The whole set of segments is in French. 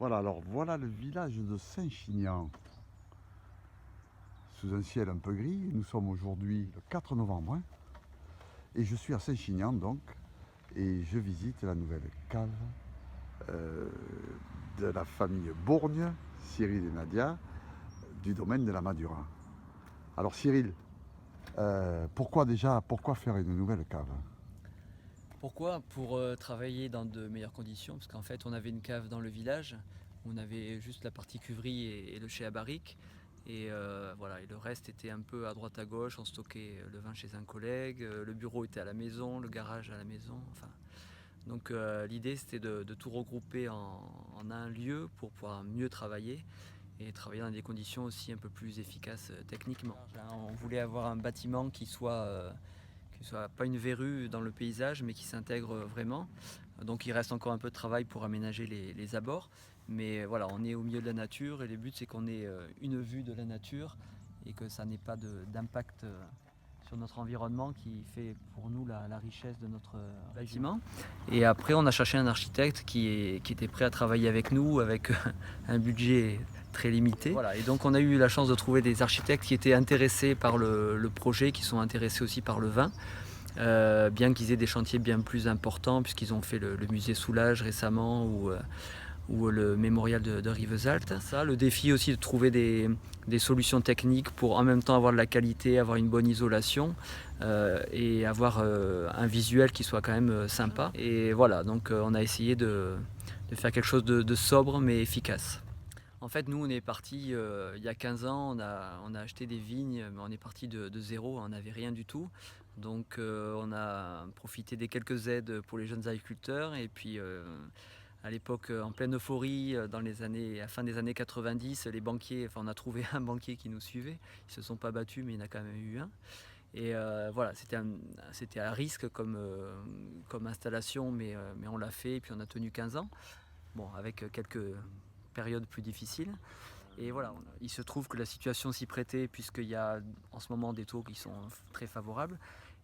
Voilà, alors voilà le village de Saint-Chinian, sous un ciel un peu gris. Nous sommes aujourd'hui le 4 novembre, hein, et je suis à Saint-Chinian donc, et je visite la nouvelle cave euh, de la famille Bourgne, Cyril et Nadia, du domaine de la Madura. Alors Cyril, pourquoi faire une nouvelle cave? Pourquoi? Pour travailler dans de meilleures conditions, parce qu'en fait on avait une cave dans le village, on avait juste la partie cuverie et le chai à barrique, et voilà, et le reste était un peu à droite à gauche, on stockait le vin chez un collègue, le bureau était à la maison, le garage à la maison, enfin. Donc l'idée c'était de tout regrouper en un lieu pour pouvoir mieux travailler et travailler dans des conditions aussi un peu plus efficaces techniquement. On voulait avoir un bâtiment qui soit pas une verrue dans le paysage, mais qui s'intègre vraiment. Donc il reste encore un peu de travail pour aménager les abords, mais voilà, on est au milieu de la nature et le but c'est qu'on ait une vue de la nature et que ça n'ait pas d'impact sur notre environnement qui fait pour nous la richesse de notre bâtiment. Et après on a cherché un architecte qui était prêt à travailler avec nous avec un budget très limité. Voilà, et donc on a eu la chance de trouver des architectes qui étaient intéressés par le projet, qui sont intéressés aussi par le vin. Bien qu'ils aient des chantiers bien plus importants, puisqu'ils ont fait le musée Soulages récemment ou le mémorial de Rivesaltes. Ça, le défi aussi de trouver des solutions techniques pour en même temps avoir de la qualité, avoir une bonne isolation et avoir un visuel qui soit quand même sympa. Et voilà, donc on a essayé de faire quelque chose de sobre mais efficace. En fait, nous, on est parti il y a 15 ans, on a acheté des vignes, mais on est parti de zéro, on n'avait rien du tout. Donc, on a profité des quelques aides pour les jeunes agriculteurs. Et puis, à l'époque, en pleine euphorie, dans les années, à la fin des années 90, les banquiers, enfin, on a trouvé un banquier qui nous suivait. Ils ne se sont pas battus, mais il y en a quand même eu un. Et voilà, c'était à risque comme installation, mais on l'a fait et puis on a tenu 15 ans. Bon, avec quelques périodes plus difficiles. Et voilà, il se trouve que la situation s'y prêtait puisqu'il y a en ce moment des taux qui sont très favorables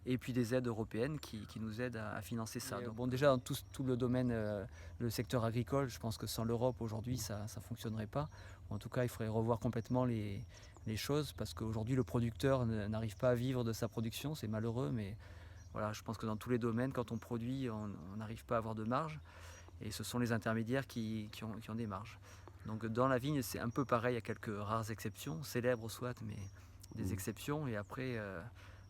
et puis des aides européennes qui nous aident à financer ça. Donc, bon, déjà dans tout le domaine, le secteur agricole, je pense que sans l'Europe aujourd'hui ça ne fonctionnerait pas. En tout cas, il faudrait revoir complètement les choses parce qu'aujourd'hui le producteur n'arrive pas à vivre de sa production, c'est malheureux, mais voilà, je pense que dans tous les domaines, quand on produit, on n'arrive pas à avoir de marge. Et ce sont les intermédiaires qui ont des marges. Donc dans la vigne, c'est un peu pareil, il y a quelques rares exceptions, célèbres soit, mais des exceptions. Et après,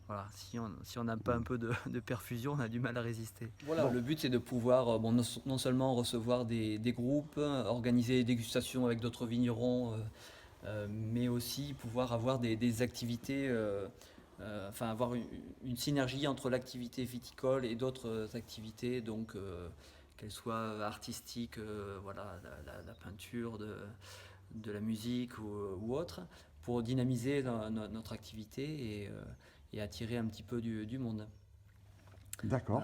voilà, si on n'a pas un peu de perfusion, on a du mal à résister. Voilà, le but c'est de pouvoir bon, non seulement recevoir des groupes, organiser des dégustations avec d'autres vignerons, mais aussi pouvoir avoir des activités, enfin avoir une synergie entre l'activité viticole et d'autres activités, donc qu'elles soient artistiques, voilà, la peinture, de la musique ou autre, pour dynamiser notre activité et attirer un petit peu du monde. D'accord.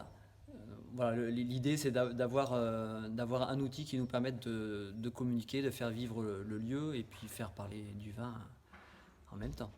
Voilà. Voilà, l'idée c'est d'avoir un outil qui nous permette de communiquer, de faire vivre le lieu et puis faire parler du vin en même temps.